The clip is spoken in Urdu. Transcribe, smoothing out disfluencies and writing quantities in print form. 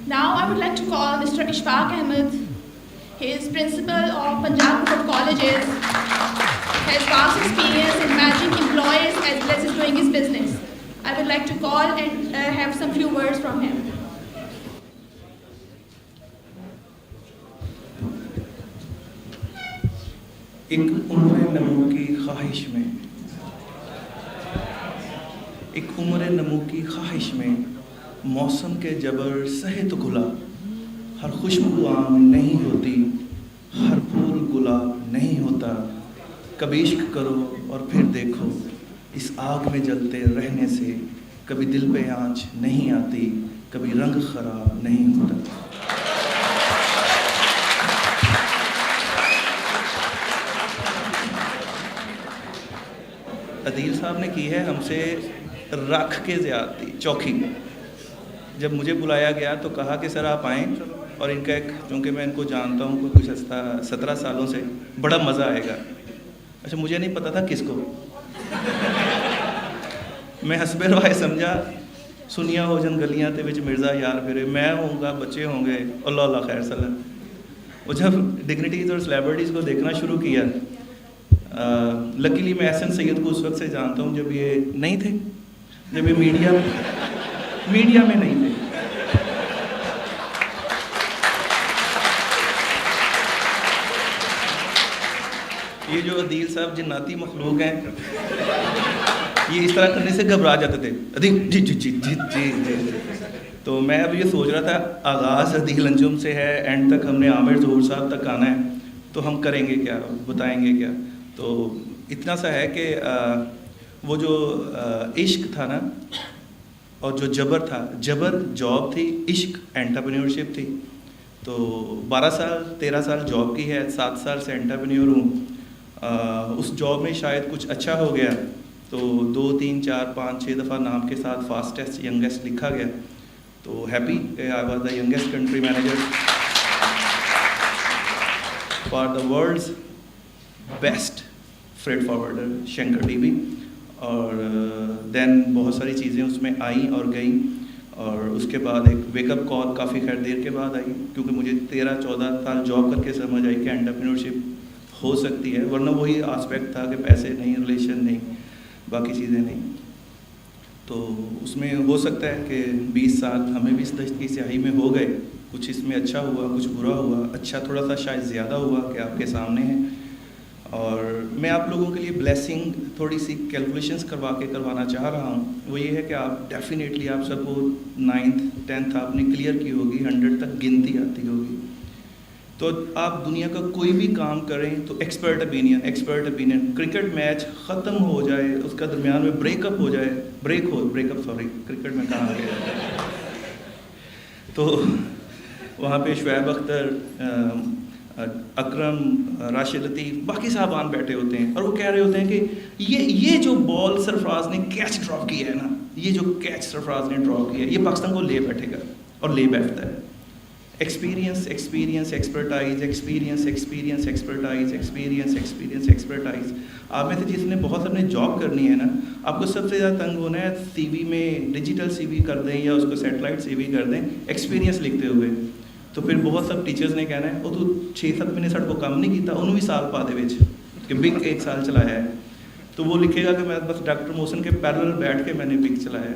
Now I would like to call Mr. Ishfaq Ahmed. He is principal of Punjab Group of Colleges. He has vast experience in managing employees as well as doing his business. I would like to call and have some few words from him. ایک عمر نمو کی خواہش میں موسم کے جبر سہے تو گلا، ہر خوشبو عام نہیں ہوتی، ہر پھول گلاب نہیں ہوتا، کبھی عشق کرو اور پھر دیکھو، اس آگ میں جلتے رہنے سے کبھی دل پہ آنچ نہیں آتی، کبھی رنگ خراب نہیں ہوتا۔ عدیل صاحب نے کی ہے ہم سے رکھ کے زیادتی، چوکی۔ جب مجھے بلایا گیا تو کہا کہ سر آپ آئیں، اور ان کا ایک، چونکہ میں ان کو جانتا ہوں کچھ 17 سالوں سے، بڑا مزہ آئے گا۔ اچھا مجھے نہیں پتا تھا کس کو، میں حسب روایت سمجھا سنیا ہو جن گلیاں تے وچ مرزا یار پھرے، میں ہوں گا، بچے ہوں گے، اللہ اللہ خیر سلام۔ وہ جب ڈگنیٹیز اور سلیبریٹیز کو دیکھنا شروع کیا، لکیلی میں احسن سید کو اس وقت سے جانتا ہوں جب یہ نہیں تھے، جب یہ میڈیا میں نہیں تھے۔ یہ جو عدیل صاحب جناتی مخلوق ہیں، یہ اس طرح کرنے سے گھبرا جاتے تھے، عدیل جی جی جی جی جی جی۔ تو میں اب یہ سوچ رہا تھا آغاز عدیل انجم سے ہے، اینڈ تک ہم نے عامر ظہور صاحب تک آنا ہے، تو ہم کریں گے کیا، بتائیں گے کیا؟ تو اتنا سا ہے کہ وہ جو عشق تھا نا، اور جو جبر تھا، جبر جاب تھی، عشق انٹرپرینیورشپ تھی۔ تو 12 سال 13 سال جاب کی ہے، 7 سال سے انٹرپرینیور ہوں۔ اس جاب میں شاید کچھ اچھا ہو گیا تو 2 3 4 5 6 دفعہ نام کے ساتھ فاسٹسٹ ینگسٹ لکھا گیا، تو ہیپی کہ I was the youngest country manager for the world's best freight forwarder Shankar T V. اور دین بہت ساری چیزیں اس میں آئیں اور گئیں، اور اس کے بعد ایک ویک اپ کال کافی خیر دیر کے بعد آئی، کیونکہ مجھے 13 14 سال جاب کر کے سمجھ آئی کہ انٹرپرینورشپ ہو سکتی ہے، ورنہ وہی آسپیکٹ تھا کہ پیسے نہیں، ریلیشن نہیں، باقی چیزیں نہیں۔ تو اس میں ہو سکتا ہے کہ 20 سال ہمیں بھی اس دشت کی سیاہی میں ہو گئے، کچھ اس میں اچھا ہوا، کچھ برا ہوا، اچھا تھوڑا سا شاید زیادہ ہوا کہ آپ کے سامنے ہے۔ اور میں آپ لوگوں کے لیے بلیسنگ تھوڑی سی کیلکولیشنز کروانا چاہ رہا ہوں، وہ یہ ہے کہ آپ ڈیفینیٹلی آپ سب کو 9th 10th آپ نے کلیئر کی ہوگی، 100 تک گنتی آتی ہوگی۔ تو آپ دنیا کا کوئی بھی کام کریں تو ایکسپرٹ اوپینین، کرکٹ میچ ختم ہو جائے، اس کا درمیان میں بریک اپ ہو جائے، کرکٹ میں کہاں گیا، تو وہاں پہ شعیب اختر، اکرم، راشد لطیف، باقی صاحبان بیٹھے ہوتے ہیں، اور وہ کہہ رہے ہوتے ہیں کہ یہ جو بال سرفراز نے کیچ ڈراپ کیا ہے نا، یہ جو کیچ سرفراز نے ڈراپ کیا ہے، یہ پاکستان کو لے بیٹھے گا، اور لے بیٹھتا ہے۔ ایکسپیرینس، ایکسپرٹائز۔ آپ میں سے جس نے بہت اپنے جاب کرنی ہے نا، آپ کو سب سے زیادہ تنگ ہونا ہے سی وی میں ڈیجیٹل سی وی کر دیں یا اس کو سیٹلائٹ سی وی کر دیں ایکسپیرینس لکھتے ہوئے، تو پھر بہت سب ٹیچرز نے کہنا ہے وہ تو 6-7 مہینے ساڈے کو کام نہیں کیتا، انہوں بھی سال پا دے وچ کہ بگ 1 سال چلایا ہے، تو وہ لکھے گا کہ میں بس ڈاکٹر محسن کے پیرلل بیٹھ کے میں نے بگ چلایا ہے۔